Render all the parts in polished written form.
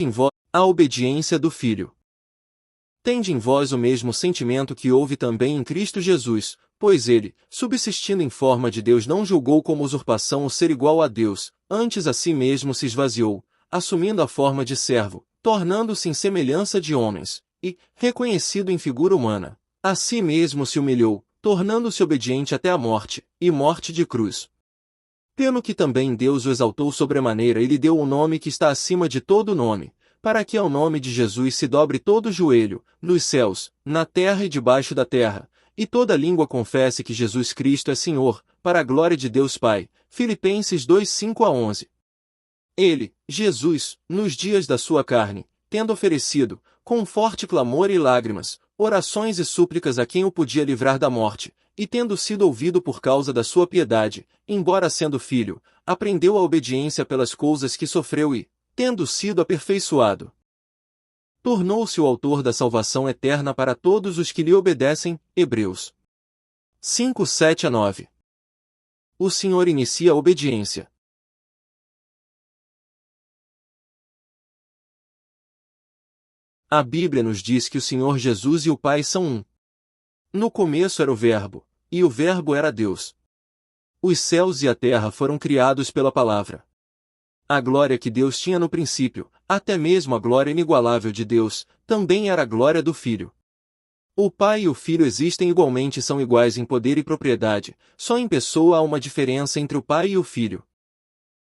em vós a obediência do Filho. Tende em vós o mesmo sentimento que houve também em Cristo Jesus, pois ele, subsistindo em forma de Deus, não julgou como usurpação o ser igual a Deus, antes a si mesmo se esvaziou, assumindo a forma de servo, tornando-se em semelhança de homens, e, reconhecido em figura humana, a si mesmo se humilhou, tornando-se obediente até a morte, e morte de cruz. Pelo que também Deus o exaltou sobremaneira e lhe deu o nome que está acima de todo nome, para que ao nome de Jesus se dobre todo o joelho, nos céus, na terra e debaixo da terra, e toda língua confesse que Jesus Cristo é Senhor, para a glória de Deus Pai. Filipenses 2:5-11. Ele, Jesus, nos dias da sua carne, tendo oferecido, com forte clamor e lágrimas, orações e súplicas a quem o podia livrar da morte, e tendo sido ouvido por causa da sua piedade, embora sendo filho, aprendeu a obediência pelas coisas que sofreu e, tendo sido aperfeiçoado, tornou-se o autor da salvação eterna para todos os que lhe obedecem. Hebreus 5:7-9. O Senhor inicia a obediência. A Bíblia nos diz que o Senhor Jesus e o Pai são um. No começo era o Verbo, e o Verbo era Deus. Os céus e a terra foram criados pela palavra. A glória que Deus tinha no princípio, até mesmo a glória inigualável de Deus, também era a glória do Filho. O Pai e o Filho existem igualmente e são iguais em poder e propriedade, só em pessoa há uma diferença entre o Pai e o Filho.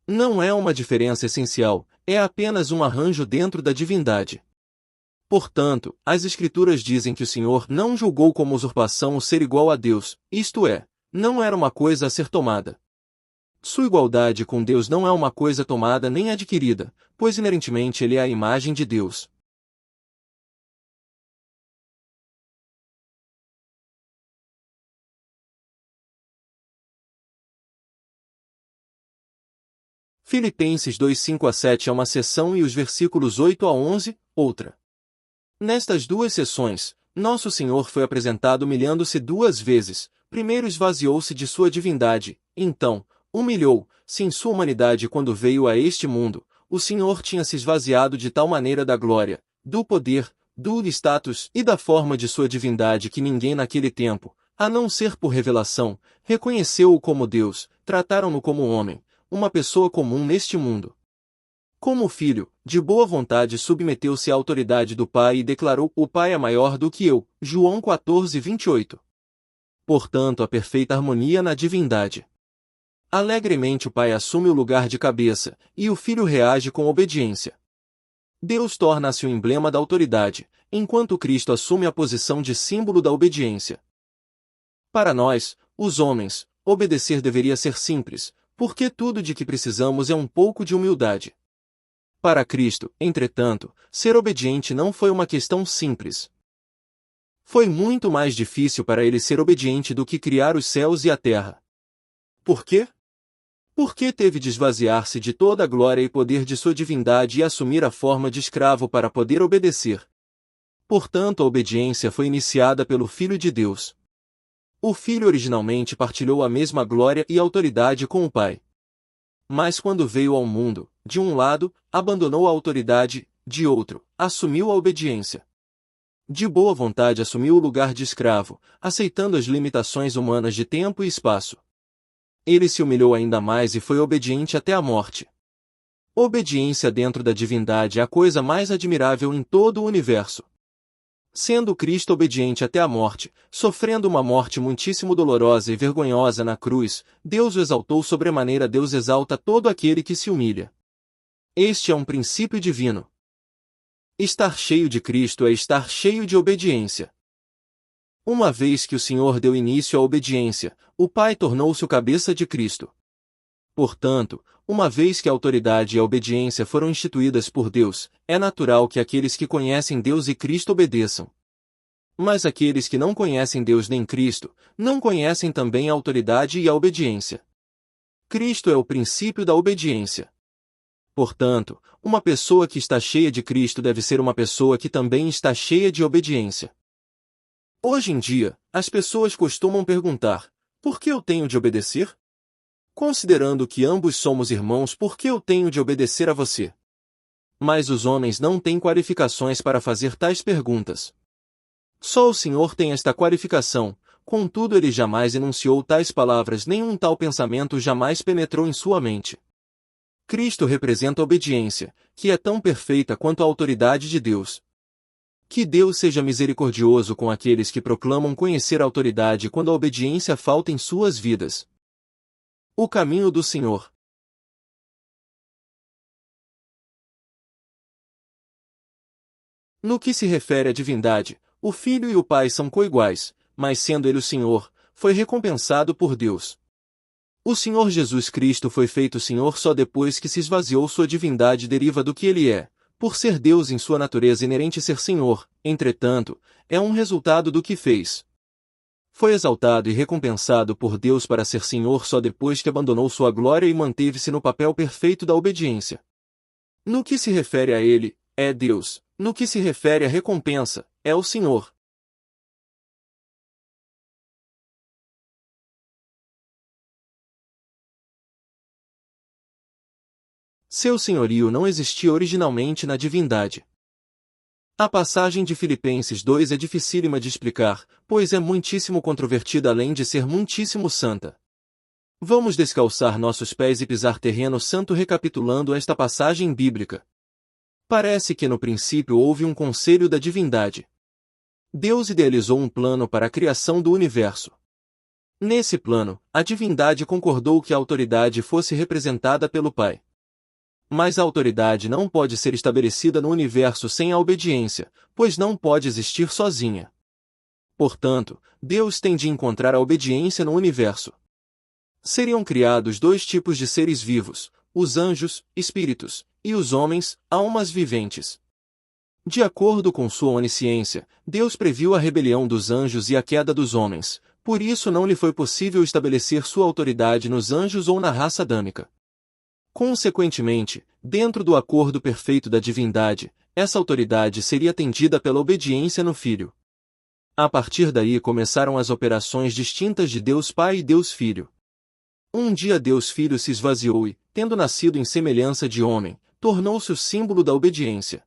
Não é uma diferença essencial, é apenas um arranjo dentro da divindade. Portanto, as Escrituras dizem que o Senhor não julgou como usurpação o ser igual a Deus, isto é, não era uma coisa a ser tomada. Sua igualdade com Deus não é uma coisa tomada nem adquirida, pois inerentemente ele é a imagem de Deus. Filipenses 2:5-7 é uma seção e os versículos 8-11, outra. Nestas duas seções, nosso Senhor foi apresentado humilhando-se duas vezes, primeiro esvaziou-se de sua divindade, então, humilhou-se em sua humanidade quando veio a este mundo. O Senhor tinha se esvaziado de tal maneira da glória, do poder, do status e da forma de sua divindade que ninguém naquele tempo, a não ser por revelação, reconheceu-o como Deus, trataram-no como homem, uma pessoa comum neste mundo. Como filho, de boa vontade submeteu-se à autoridade do Pai e declarou: "O Pai é maior do que eu." João 14:28. Portanto, a perfeita harmonia na divindade. Alegremente o Pai assume o lugar de cabeça, e o Filho reage com obediência. Deus torna-se o emblema da autoridade, enquanto Cristo assume a posição de símbolo da obediência. Para nós, os homens, obedecer deveria ser simples, porque tudo de que precisamos é um pouco de humildade. Para Cristo, entretanto, ser obediente não foi uma questão simples. Foi muito mais difícil para ele ser obediente do que criar os céus e a terra. Por quê? Porque teve de esvaziar-se de toda a glória e poder de sua divindade e assumir a forma de escravo para poder obedecer. Portanto, a obediência foi iniciada pelo Filho de Deus. O Filho originalmente partilhou a mesma glória e autoridade com o Pai. Mas quando veio ao mundo, de um lado, abandonou a autoridade, de outro, assumiu a obediência. De boa vontade assumiu o lugar de escravo, aceitando as limitações humanas de tempo e espaço. Ele se humilhou ainda mais e foi obediente até a morte. Obediência dentro da divindade é a coisa mais admirável em todo o universo. Sendo Cristo obediente até a morte, sofrendo uma morte muitíssimo dolorosa e vergonhosa na cruz, Deus o exaltou sobremaneira. Deus exalta todo aquele que se humilha. Este é um princípio divino. Estar cheio de Cristo é estar cheio de obediência. Uma vez que o Senhor deu início à obediência, o Pai tornou-se o cabeça de Cristo. Portanto, uma vez que a autoridade e a obediência foram instituídas por Deus, é natural que aqueles que conhecem Deus e Cristo obedeçam. Mas aqueles que não conhecem Deus nem Cristo, não conhecem também a autoridade e a obediência. Cristo é o princípio da obediência. Portanto, uma pessoa que está cheia de Cristo deve ser uma pessoa que também está cheia de obediência. Hoje em dia, as pessoas costumam perguntar: por que eu tenho de obedecer? Considerando que ambos somos irmãos, por que eu tenho de obedecer a você? Mas os homens não têm qualificações para fazer tais perguntas. Só o Senhor tem esta qualificação, contudo ele jamais enunciou tais palavras, nenhum tal pensamento jamais penetrou em sua mente. Cristo representa a obediência, que é tão perfeita quanto a autoridade de Deus. Que Deus seja misericordioso com aqueles que proclamam conhecer a autoridade quando a obediência falta em suas vidas. O caminho do Senhor. No que se refere à divindade, o Filho e o Pai são coiguais, mas sendo ele o Senhor, foi recompensado por Deus. O Senhor Jesus Cristo foi feito Senhor só depois que se esvaziou sua divindade deriva do que ele é, por ser Deus em sua natureza inerente ser Senhor, entretanto, é um resultado do que fez. Foi exaltado e recompensado por Deus para ser Senhor só depois que abandonou sua glória e manteve-se no papel perfeito da obediência. No que se refere a ele, é Deus, no que se refere à recompensa, é o Senhor. Seu senhorio não existia originalmente na divindade. A passagem de Filipenses 2 é dificílima de explicar, pois é muitíssimo controvertida além de ser muitíssimo santa. Vamos descalçar nossos pés e pisar terreno santo recapitulando esta passagem bíblica. Parece que no princípio houve um conselho da divindade. Deus idealizou um plano para a criação do universo. Nesse plano, a divindade concordou que a autoridade fosse representada pelo Pai. Mas a autoridade não pode ser estabelecida no universo sem a obediência, pois não pode existir sozinha. Portanto, Deus tem de encontrar a obediência no universo. Seriam criados dois tipos de seres vivos, os anjos, espíritos, e os homens, almas viventes. De acordo com sua onisciência, Deus previu a rebelião dos anjos e a queda dos homens, por isso não lhe foi possível estabelecer sua autoridade nos anjos ou na raça adâmica. Consequentemente, dentro do acordo perfeito da divindade, essa autoridade seria atendida pela obediência no Filho. A partir daí começaram as operações distintas de Deus Pai e Deus Filho. Um dia Deus Filho se esvaziou e, tendo nascido em semelhança de homem, tornou-se o símbolo da obediência.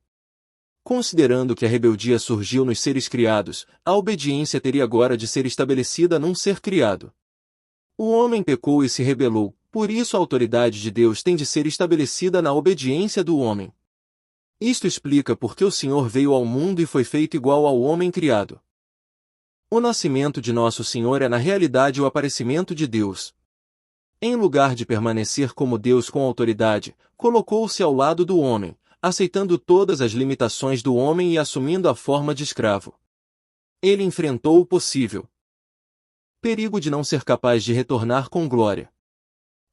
Considerando que a rebeldia surgiu nos seres criados, a obediência teria agora de ser estabelecida num ser criado. O homem pecou e se rebelou, por isso a autoridade de Deus tem de ser estabelecida na obediência do homem. Isto explica por que o Senhor veio ao mundo e foi feito igual ao homem criado. O nascimento de nosso Senhor é na realidade o aparecimento de Deus. Em lugar de permanecer como Deus com autoridade, colocou-se ao lado do homem, aceitando todas as limitações do homem e assumindo a forma de escravo. Ele enfrentou o possível perigo de não ser capaz de retornar com glória.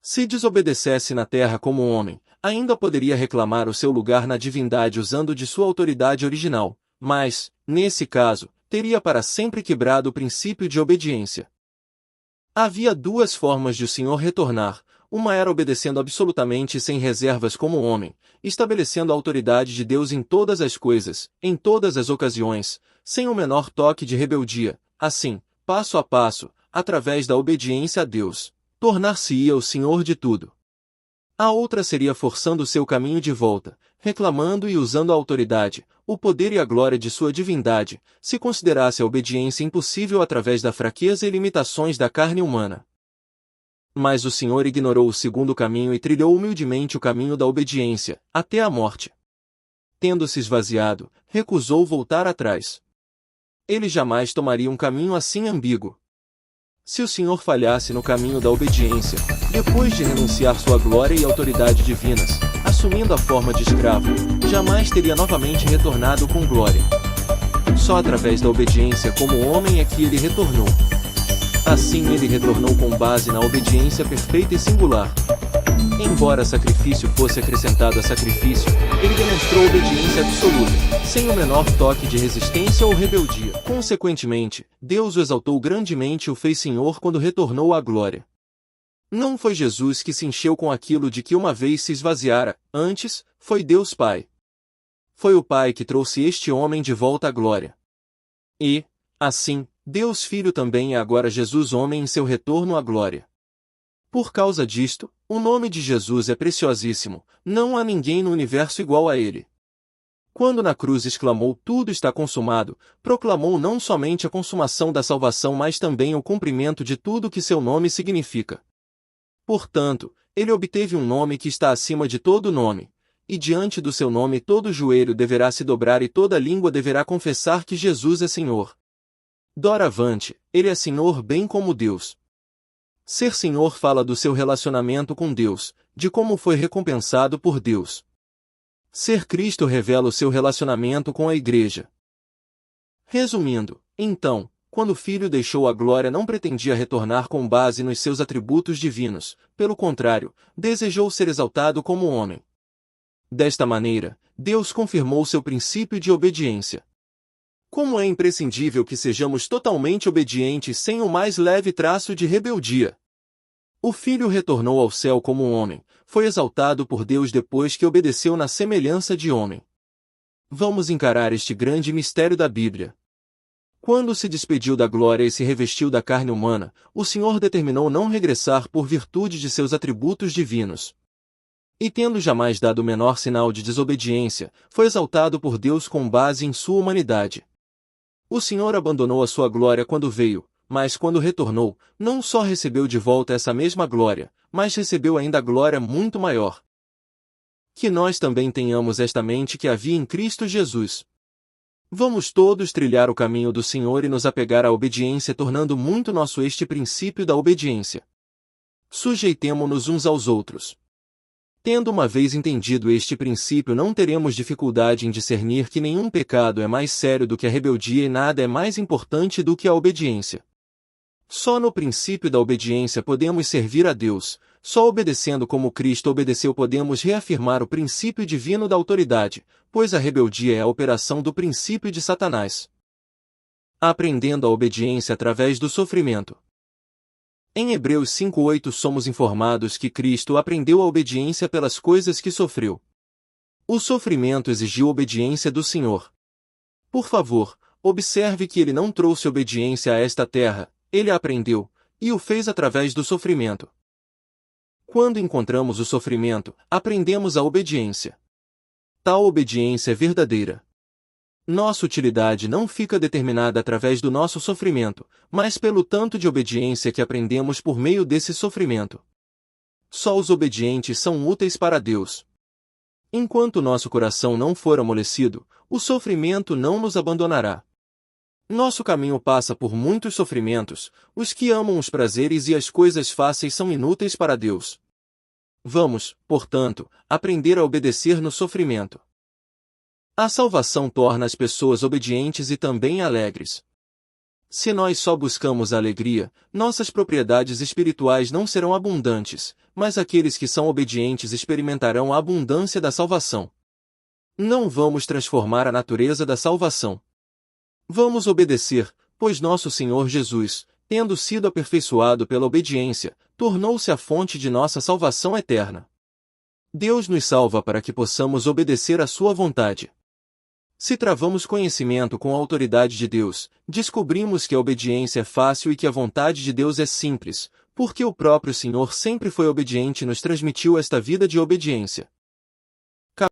Se desobedecesse na terra como homem, ainda poderia reclamar o seu lugar na divindade usando de sua autoridade original, mas, nesse caso, teria para sempre quebrado o princípio de obediência. Havia duas formas de o Senhor retornar, uma era obedecendo absolutamente e sem reservas como homem, estabelecendo a autoridade de Deus em todas as coisas, em todas as ocasiões, sem o menor toque de rebeldia, assim, passo a passo, através da obediência a Deus, tornar-se-ia o Senhor de tudo. A outra seria forçando seu caminho de volta, reclamando e usando a autoridade, o poder e a glória de sua divindade, se considerasse a obediência impossível através da fraqueza e limitações da carne humana. Mas o Senhor ignorou o segundo caminho e trilhou humildemente o caminho da obediência, até a morte. Tendo se esvaziado, recusou voltar atrás. Ele jamais tomaria um caminho assim ambíguo. Se o Senhor falhasse no caminho da obediência, depois de renunciar sua glória e autoridade divinas, assumindo a forma de escravo, jamais teria novamente retornado com glória. Só através da obediência como homem é que ele retornou. Assim ele retornou com base na obediência perfeita e singular. Embora sacrifício fosse acrescentado a sacrifício, ele demonstrou obediência absoluta, sem o menor toque de resistência ou rebeldia. Consequentemente, Deus o exaltou grandemente e o fez Senhor quando retornou à glória. Não foi Jesus que se encheu com aquilo de que uma vez se esvaziara, antes, foi Deus Pai. Foi o Pai que trouxe este homem de volta à glória. E, assim, Deus Filho também é agora Jesus homem em seu retorno à glória. Por causa disto, o nome de Jesus é preciosíssimo, não há ninguém no universo igual a ele. Quando na cruz exclamou tudo está consumado, proclamou não somente a consumação da salvação mas também o cumprimento de tudo que seu nome significa. Portanto, ele obteve um nome que está acima de todo nome, e diante do seu nome todo joelho deverá se dobrar e toda língua deverá confessar que Jesus é Senhor. Doravante, ele é Senhor bem como Deus. Ser Senhor fala do seu relacionamento com Deus, de como foi recompensado por Deus. Ser Cristo revela o seu relacionamento com a Igreja. Resumindo, então, quando o Filho deixou a glória não pretendia retornar com base nos seus atributos divinos, pelo contrário, desejou ser exaltado como homem. Desta maneira, Deus confirmou seu princípio de obediência. Como é imprescindível que sejamos totalmente obedientes sem o mais leve traço de rebeldia. O Filho retornou ao céu como um homem, foi exaltado por Deus depois que obedeceu na semelhança de homem. Vamos encarar este grande mistério da Bíblia. Quando se despediu da glória e se revestiu da carne humana, o Senhor determinou não regressar por virtude de seus atributos divinos. E tendo jamais dado o menor sinal de desobediência, foi exaltado por Deus com base em sua humanidade. O Senhor abandonou a sua glória quando veio, mas quando retornou, não só recebeu de volta essa mesma glória, mas recebeu ainda glória muito maior. Que nós também tenhamos esta mente que havia em Cristo Jesus. Vamos todos trilhar o caminho do Senhor e nos apegar à obediência, tornando muito nosso este princípio da obediência. Sujeitemo-nos uns aos outros. Tendo uma vez entendido este princípio, não teremos dificuldade em discernir que nenhum pecado é mais sério do que a rebeldia e nada é mais importante do que a obediência. Só no princípio da obediência podemos servir a Deus, só obedecendo como Cristo obedeceu podemos reafirmar o princípio divino da autoridade, pois a rebeldia é a operação do princípio de Satanás. Aprendendo a obediência através do sofrimento. Em Hebreus 5:8 somos informados que Cristo aprendeu a obediência pelas coisas que sofreu. O sofrimento exigiu obediência do Senhor. Por favor, observe que ele não trouxe obediência a esta terra, ele a aprendeu, e o fez através do sofrimento. Quando encontramos o sofrimento, aprendemos a obediência. Tal obediência é verdadeira. Nossa utilidade não fica determinada através do nosso sofrimento, mas pelo tanto de obediência que aprendemos por meio desse sofrimento. Só os obedientes são úteis para Deus. Enquanto nosso coração não for amolecido, o sofrimento não nos abandonará. Nosso caminho passa por muitos sofrimentos, os que amam os prazeres e as coisas fáceis são inúteis para Deus. Vamos, portanto, aprender a obedecer no sofrimento. A salvação torna as pessoas obedientes e também alegres. Se nós só buscamos a alegria, nossas propriedades espirituais não serão abundantes, mas aqueles que são obedientes experimentarão a abundância da salvação. Não vamos transformar a natureza da salvação. Vamos obedecer, pois nosso Senhor Jesus, tendo sido aperfeiçoado pela obediência, tornou-se a fonte de nossa salvação eterna. Deus nos salva para que possamos obedecer à sua vontade. Se travamos conhecimento com a autoridade de Deus, descobrimos que a obediência é fácil e que a vontade de Deus é simples, porque o próprio Senhor sempre foi obediente e nos transmitiu esta vida de obediência.